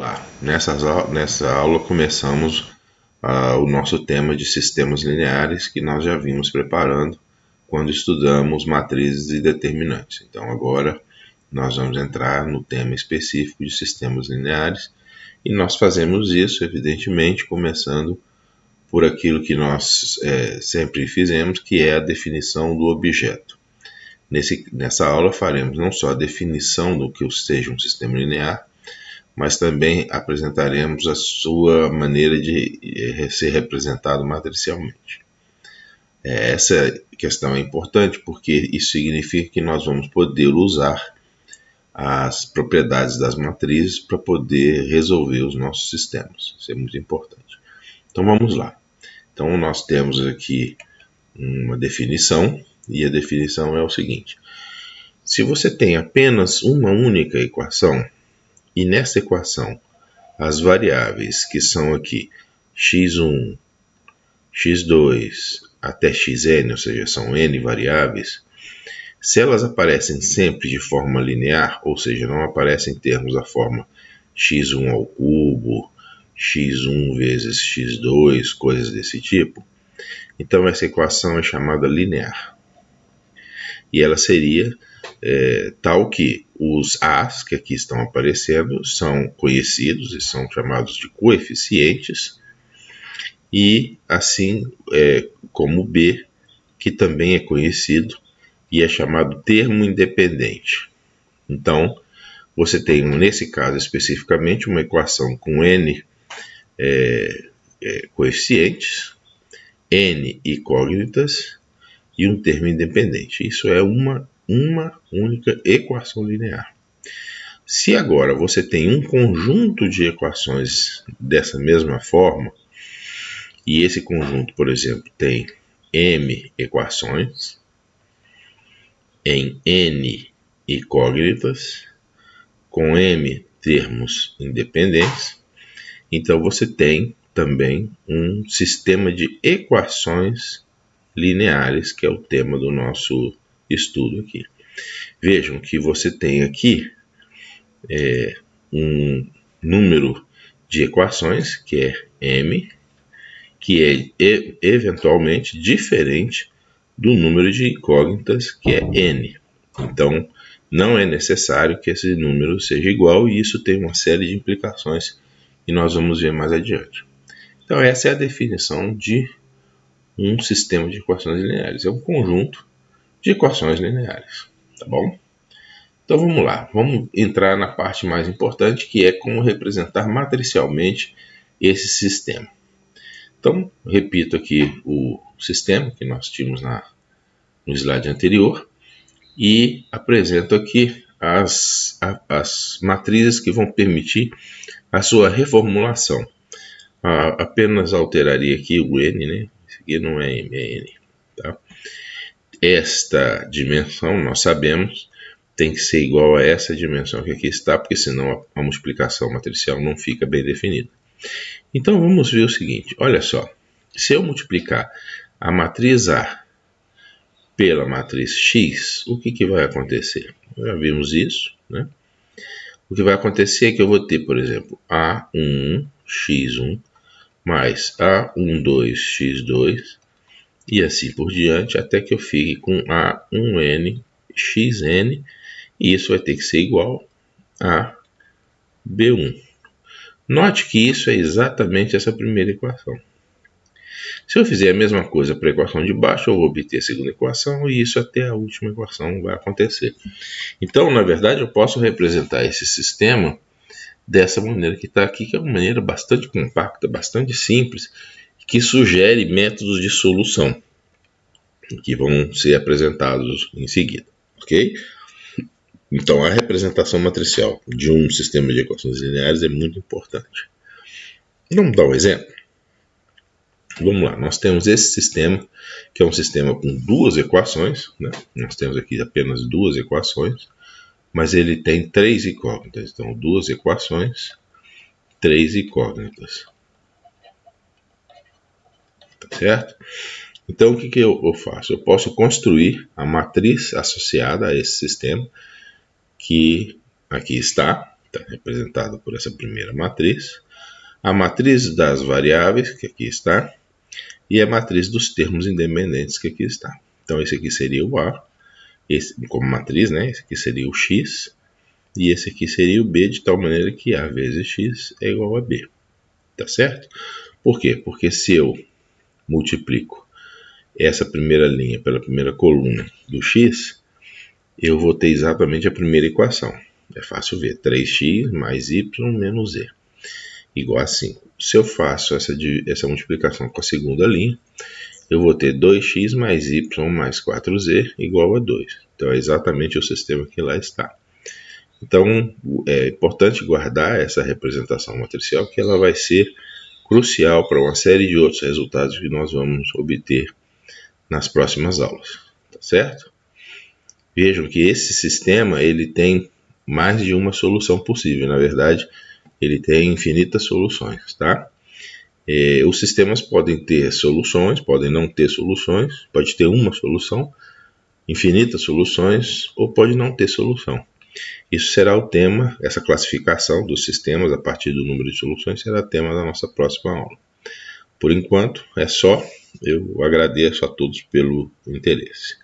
Lá, nessa aula começamos o nosso tema de sistemas lineares que nós já vimos preparando quando estudamos matrizes e determinantes. Então agora nós vamos entrar no tema específico de sistemas lineares e nós fazemos isso, evidentemente, começando por aquilo que nós sempre fizemos, que é a definição do objeto. Nessa aula faremos não só a definição do que seja um sistema linear, mas também apresentaremos a sua maneira de ser representado matricialmente. Essa questão é importante porque isso significa que nós vamos poder usar as propriedades das matrizes para poder resolver os nossos sistemas. Isso é muito importante. Então vamos lá. Então nós temos aqui uma definição, e a definição é o seguinte: se você tem apenas uma única equação, e nessa equação as variáveis que são aqui x1, x2 até xn, ou seja, são n variáveis, se elas aparecem sempre de forma linear, ou seja, não aparecem em termos da forma x1 ao cubo, x1 vezes x2, coisas desse tipo, então essa equação é chamada linear. E ela seria tal que os a's que aqui estão aparecendo são conhecidos e são chamados de coeficientes, e assim como b, que também é conhecido e é chamado termo independente. Então, você tem, nesse caso especificamente, uma equação com n coeficientes, n incógnitas e um termo independente. Isso é uma única equação linear. Se agora você tem um conjunto de equações dessa mesma forma, e esse conjunto, por exemplo, tem m equações em n incógnitas, com m termos independentes, então você tem também um sistema de equações lineares, que é o tema do nosso estudo aqui. Vejam que você tem aqui um número de equações, que é m, que é eventualmente diferente do número de incógnitas, que é n. Então, não é necessário que esse número seja igual, e isso tem uma série de implicações que nós vamos ver mais adiante. Então, essa é a definição de um sistema de equações lineares. É um conjunto de equações lineares, tá bom? Então vamos lá, vamos entrar na parte mais importante, que é como representar matricialmente esse sistema. Então, repito aqui o sistema que nós tínhamos no slide anterior e apresento aqui as matrizes que vão permitir a sua reformulação. Apenas alteraria aqui o n, né? Isso aqui não é m, é n. Tá? Esta dimensão, nós sabemos, tem que ser igual a essa dimensão que aqui está, porque senão a multiplicação matricial não fica bem definida. Então vamos ver o seguinte, olha só, se eu multiplicar a matriz A pela matriz X, o que vai acontecer? Já vimos isso, né? O que vai acontecer é que eu vou ter, por exemplo, A11, X1, mais A12, X2, e assim por diante, até que eu fique com A1N, Xn, e isso vai ter que ser igual a B1. Note que isso é exatamente essa primeira equação. Se eu fizer a mesma coisa para a equação de baixo, eu vou obter a segunda equação, e isso até a última equação vai acontecer. Então, na verdade, eu posso representar esse sistema dessa maneira que está aqui, que é uma maneira bastante compacta, bastante simples, que sugere métodos de solução, que vão ser apresentados em seguida, ok? Então, a representação matricial de um sistema de equações lineares é muito importante. Vamos dar um exemplo? Vamos lá, nós temos esse sistema, que é um sistema com duas equações, né? Nós temos aqui apenas duas equações, mas ele tem três incógnitas. Então, duas equações, três incógnitas. Tá certo? Então, o que eu faço? Eu posso construir a matriz associada a esse sistema, que aqui está, está representada por essa primeira matriz, a matriz das variáveis, que aqui está, e a matriz dos termos independentes, que aqui está. Então, esse aqui seria o A, esse, como matriz, né? Esse aqui seria o X, e esse aqui seria o B, de tal maneira que A vezes X é igual a B. Tá certo? Por quê? Porque se eu multiplico essa primeira linha pela primeira coluna do X, eu vou ter exatamente a primeira equação. É fácil ver, 3x mais y menos z, igual a 5. Se eu faço essa multiplicação com a segunda linha, eu vou ter 2x mais y mais 4z igual a 2. Então, é exatamente o sistema que lá está. Então, é importante guardar essa representação matricial, que ela vai ser crucial para uma série de outros resultados que nós vamos obter nas próximas aulas. Tá certo? Vejam que esse sistema ele tem mais de uma solução possível. Na verdade, ele tem infinitas soluções, tá? Os sistemas podem ter soluções, podem não ter soluções, pode ter uma solução, infinitas soluções, ou pode não ter solução. Isso será o tema, essa classificação dos sistemas a partir do número de soluções será tema da nossa próxima aula. Por enquanto, é só. Eu agradeço a todos pelo interesse.